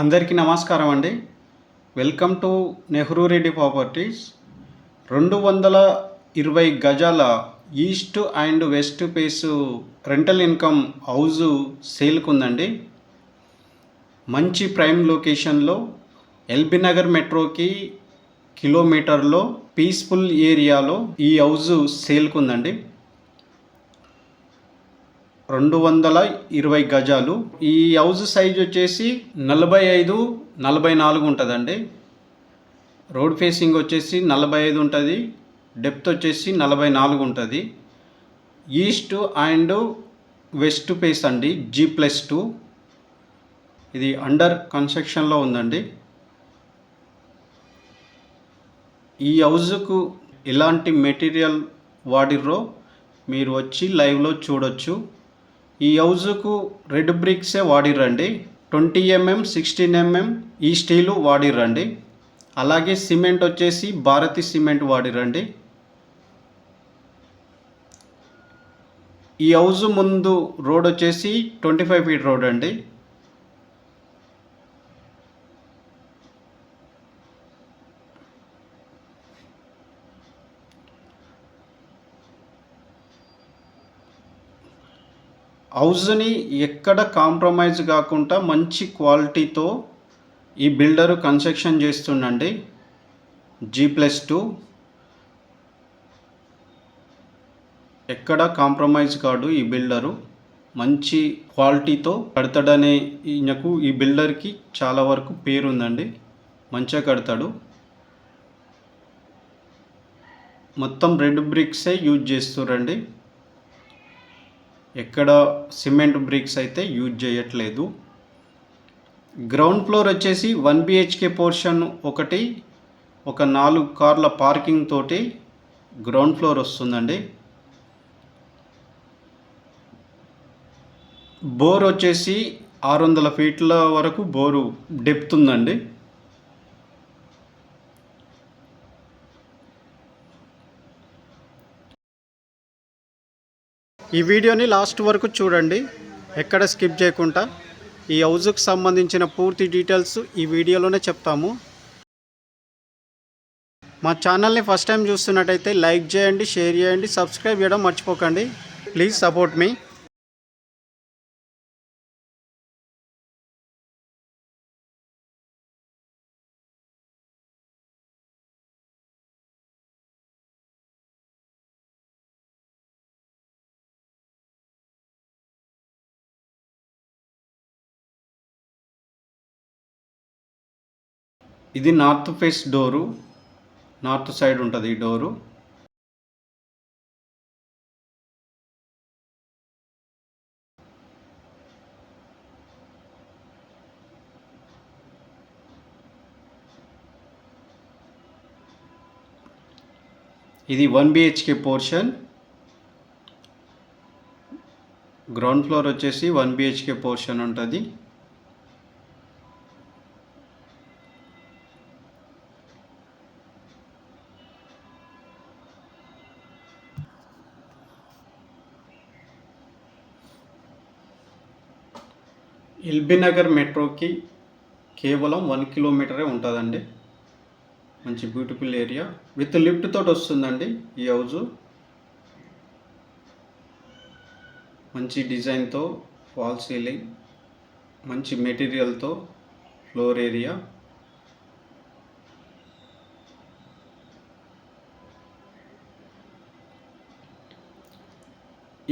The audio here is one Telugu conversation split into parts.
అందరికీ నమస్కారం అండి. Welcome to Nehru Reddy properties. 220 గజాల east and west face rental income house సేల్కు ఉందండి. మంచి ప్రైమ్ లొకేషన్లో ఎల్బీ నగర్ మెట్రోకి కిలోమీటర్లో పీస్ఫుల్ ఏరియాలో ఈ హౌస్ సేల్కు ఉందండి. 220 గజాలు. ఈ హౌస్ సైజ్ వచ్చేసి 45-44 ఉంటుందండి. రోడ్ ఫేసింగ్ వచ్చేసి 45 ఉంటుంది, డెప్త్ వచ్చేసి 44 ఉంటుంది. ఈస్ట్ అండ్ వెస్ట్ ఫేస్ అండి, G+2. ఇది అండర్ కన్స్ట్రక్షన్లో ఉందండి. ఈ హౌస్కు ఎలాంటి మెటీరియల్ వాడిర్రో మీరు వచ్చి లైవ్లో చూడొచ్చు. ఈ హౌస్కు రెడ్ బ్రిక్సే వాడిర్రండి. 20 mm 16 mm ఈ స్టీలు వాడిర్రండి. అలాగే సిమెంట్ వచ్చేసి భారతి సిమెంట్ వాడిర్రండి. ఈ హౌస్ ముందు రోడ్ వచ్చేసి 25 feet రోడ్ అండి. హౌస్ని ఎక్కడ కాంప్రమైజ్ కాకుండా మంచి క్వాలిటీతో ఈ బిల్డరు కన్స్ట్రక్షన్ చేస్తుండండి. G+2 ఎక్కడ కాంప్రమైజ్ కాడు ఈ బిల్డరు. మంచి క్వాలిటీతో కడతాడనే ఈయనకు, ఈ బిల్డర్కి చాలా వరకు పేరుందండి. మంచిగా కడతాడు. మొత్తం రెడ్ బ్రిక్సే యూజ్ చేస్తురండి. ఎక్కడ సిమెంట్ బ్రిక్స్ అయితే యూజ్ చేయట్లేదు. గ్రౌండ్ ఫ్లోర్ వచ్చేసి 1 BHK పోర్షన్ ఒకటి, ఒక 4 కార్ల పార్కింగ్ తోటి గ్రౌండ్ ఫ్లోర్ వస్తుందండి. బోర్ వచ్చేసి 600 feet వరకు బోరు డెప్త్ ఉందండి. ఈ వీడియోని లాస్ట్ వరకు చూడండి, ఎక్కడ స్కిప్ చేయకుండా. ఈ హౌస్కి సంబంధించిన పూర్తి డీటెయిల్స్ ఈ వీడియోలోనే చెప్తాము. మా ఛానల్ని ఫస్ట్ టైం చూస్తున్నట్టయితే లైక్ చేయండి, షేర్ చేయండి, సబ్స్క్రైబ్ చేయడం మర్చిపోకండి. ప్లీజ్ సపోర్ట్ మీ. ఇది north face door, north side ఉంటుంది ఈ డోరు. ఇది 1 BHK పోర్షన్. గ్రౌండ్ ఫ్లోర్ వచ్చేసి 1 BHK పోర్షన్ ఉంటుంది. ఎల్బీ నగర్ మెట్రోకి కేవలం 1 kilometer ఉంటుందండి. మంచి బ్యూటిఫుల్ ఏరియా, విత్ లిఫ్ట్ తోటి వస్తుందండి ఈ హౌజు. మంచి డిజైన్తో ఫాల్ సీలింగ్, మంచి మెటీరియల్తో ఫ్లోర్ ఏరియా.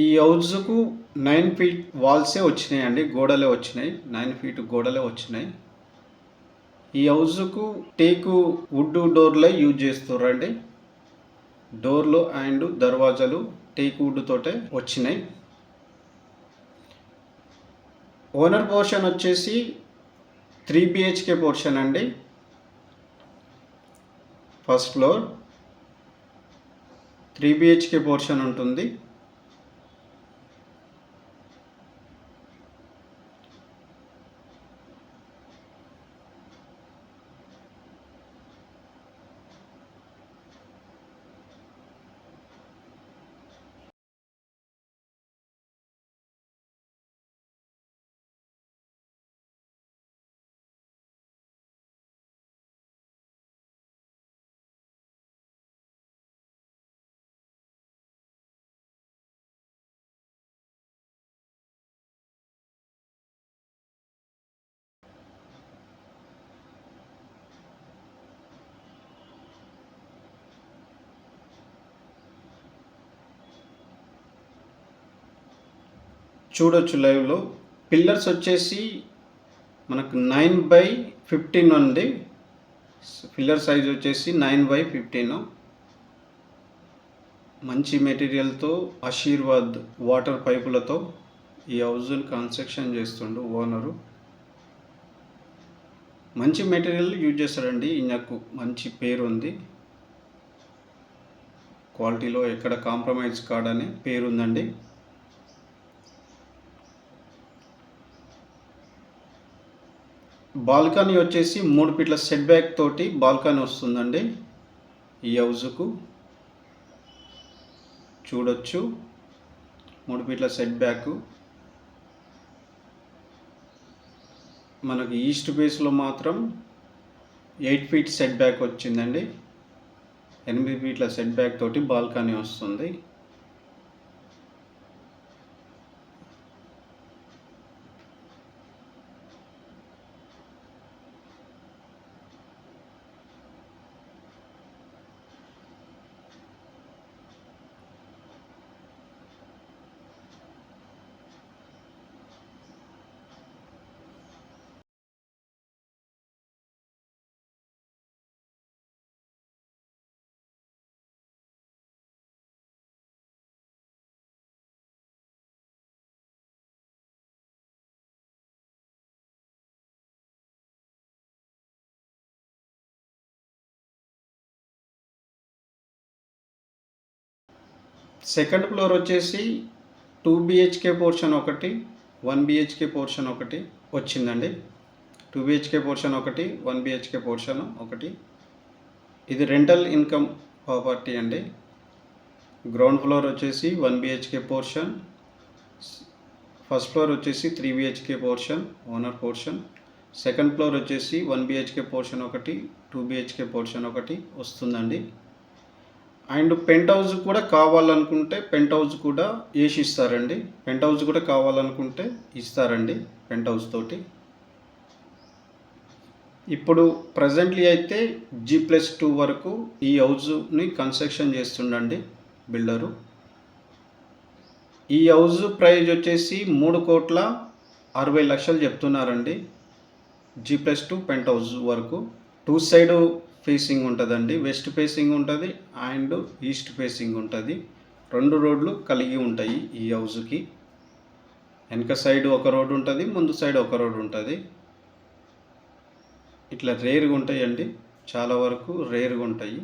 ఈ హౌస్కు 9 feet వాల్సే వచ్చినాయి అండి, గోడలే వచ్చినాయి. 9 feet గోడలే వచ్చినాయి. ఈ హౌస్కు టేకు వుడ్ డోర్లే యూజ్ చేస్తారండి. డోర్లు అండ్ దర్వాజాలు టేక్ వుడ్ తోటే వచ్చినాయి. ఓనర్ పోర్షన్ వచ్చేసి 3 BHK పోర్షన్ అండి. ఫస్ట్ ఫ్లోర్ 3 BHK పోర్షన్ ఉంటుంది. చూడొచ్చు లైవ్లో. పిల్లర్స్ వచ్చేసి మనకు 9/15 ఉంది. పిల్లర్ సైజ్ వచ్చేసి 9/15. మంచి మెటీరియల్తో ఆశీర్వాద్ వాటర్ పైపులతో ఈ హౌస్ని కన్స్ట్రక్షన్ చేస్తుండు ఓనరు. మంచి మెటీరియల్ యూజ్ చేస్తాడండి. ఈయనకు మంచి పేరు ఉంది, క్వాలిటీలో ఎక్కడ కాంప్రమైజ్ కాడని పేరు ఉందండి. బాల్కనీ వచ్చేసి 3 ఫీట్ల సెట్ బ్యాక్ తోటి బాల్కనీ వస్తుందండి ఈ హౌస్కు. చూడొచ్చు 3 ఫీట్ల సెట్ బ్యాక్. మనకి ఈస్ట్ ఫేస్లో మాత్రం 8 ఫీట్ సెట్ బ్యాక్ వచ్చిందండి. 8 ఫీట్ల సెట్ బ్యాక్ తోటి బాల్కనీ వస్తుంది. సెకండ్ ఫ్లోర్ వచ్చేసి 2 BHK పోర్షన్ ఒకటి, 1 BHK పోర్షన్ ఒకటి వచ్చిందండి. 2 BHK పోర్షన్ ఒకటి, 1 BHK పోర్షన్ ఒకటి. ఇది రెంటల్ ఇన్కమ్ ప్రాపర్టీ అండి. గ్రౌండ్ ఫ్లోర్ వచ్చేసి 1 BHK పోర్షన్, ఫస్ట్ ఫ్లోర్ వచ్చేసి 3 BHK portion owner portion, second floor వచ్చేసి 1 BHK పోర్షన్ ఒకటి, 2 BHK పోర్షన్ ఒకటి వస్తుందండి. అండ్ పెంట్ హౌస్ కూడా కావాలనుకుంటే పెంట్ హౌస్ కూడా వేసి ఇస్తారండి. పెంట్ హౌస్ కూడా కావాలనుకుంటే ఇస్తారండి పెంట్ హౌస్ తోటి. ఇప్పుడు ప్రజెంట్లీ అయితే G+2 వరకు ఈ హౌస్ని కన్స్ట్రక్షన్ చేస్తుండండి బిల్డరు. ఈ హౌస్ ప్రైజ్ వచ్చేసి 3,60,00,000 చెప్తున్నారండి. G+2 పెంట్ హౌస్ వరకు 2 సైడ్ ఫేసింగ్ ఉంటుందండి. వెస్ట్ ఫేసింగ్ ఉంటుంది అండ్ ఈస్ట్ ఫేసింగ్ ఉంటుంది. 2 రోడ్లు కలిగి ఉంటాయి ఈ హౌస్కి. వెనక సైడ్ ఒక రోడ్ ఉంటుంది, ముందు సైడ్ ఒక రోడ్ ఉంటుంది. ఇట్లా రేర్గా ఉంటాయండి, చాలా వరకు రేర్గా ఉంటాయి.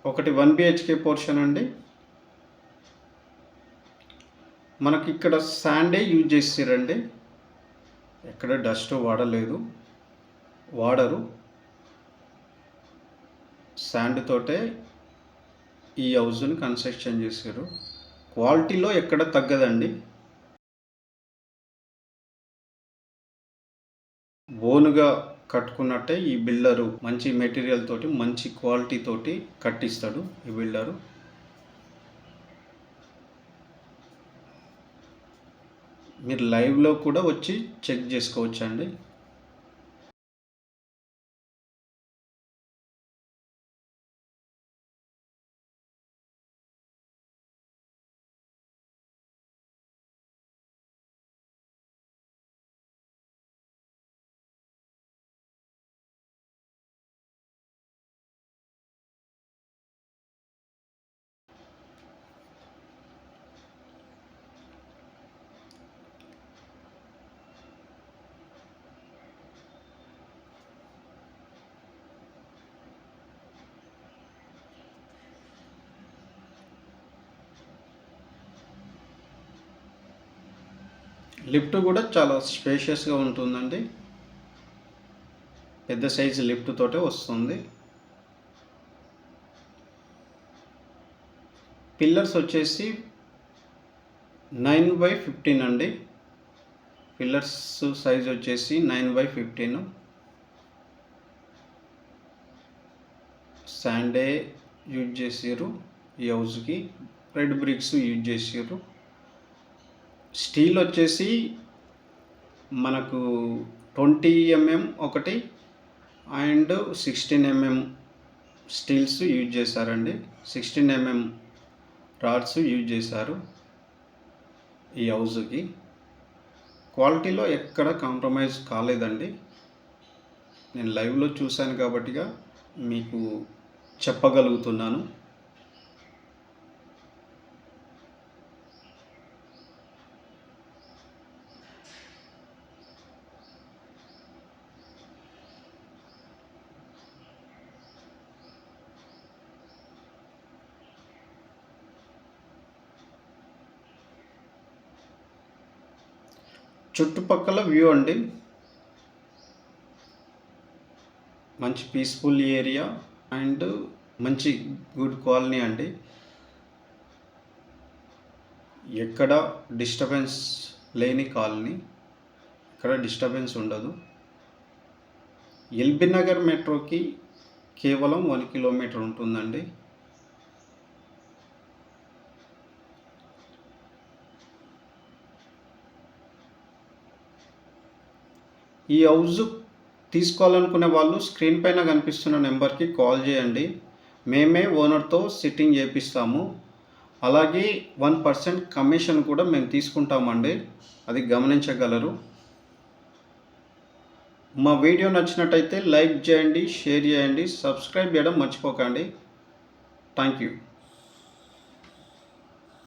ఒకటి 1 BHK పోర్షన్ అండి. మనకి ఇక్కడ శాండే యూజ్ చేస్తారండి, ఎక్కడ డస్ట్ వాడరు. శాండ్ తోటే ఈ హౌస్ని కన్స్ట్రక్షన్ చేశారు. క్వాలిటీలో ఎక్కడ తగ్గదండి. ఓనుగా కట్టుకున్నట్టే ఈ బిల్డరు మంచి మెటీరియల్ తోటి మంచి క్వాలిటీ తోటి కట్టిస్తాడు ఈ బిల్డరు. మీరు లైవ్లో కూడా వచ్చి చెక్ చేసుకోవచ్చండి. లిఫ్ట్ కూడా చాలా స్పేషియస్గా ఉంటుందండి. పెద్ద సైజు లిఫ్ట్ తోటే వస్తుంది. పిల్లర్స్ వచ్చేసి 9/15 అండి. పిల్లర్స్ సైజ్ వచ్చేసి 9/15. శాండే యూజ్ చేసారు ఈ హౌస్కి. రెడ్ బ్రిక్స్ యూజ్ చేసారు. స్టీల్ వచ్చేసి మనకు 20 mm ఒకటి అండ్ 16 mm స్టీల్స్ యూజ్ చేశారండి. 16 mm రాడ్స్ యూజ్ చేశారు ఈ హౌస్కి. క్వాలిటీలో ఎక్కడ కాంప్రమైజ్ కాలేదండి. నేను లైవ్లో చూశాను కాబట్టిగా మీకు చెప్పగలుగుతున్నాను. చుట్టుపక్కల వ్యూ అండి, మంచి పీస్ఫుల్ ఏరియా అండ్ మంచి గుడ్ కాలనీ అండి. ఎక్కడ డిస్టర్బెన్స్ లేని కాలనీ, ఎక్కడ డిస్టర్బెన్స్ ఉండదు. ఎల్బీ నగర్ మెట్రోకి కేవలం 1 కిలోమీటర్ ఉంటుందండి. ఈ హౌస్ తీసుకోవాలనుకునే వాళ్ళు స్క్రీన్ పైన కనిపిస్తున్న నెంబర్కి కాల్ చేయండి. మేమే ఓనర్తో సిట్టింగ్ చేపిస్తాము. అలాగే 1% కమిషన్ కూడా మేము తీసుకుంటామండి, అది గమనించగలరు. మా వీడియో నచ్చినట్టయితే లైక్ చేయండి, షేర్ చేయండి, సబ్స్క్రైబ్ చేయడం మర్చిపోకండి. Thank you.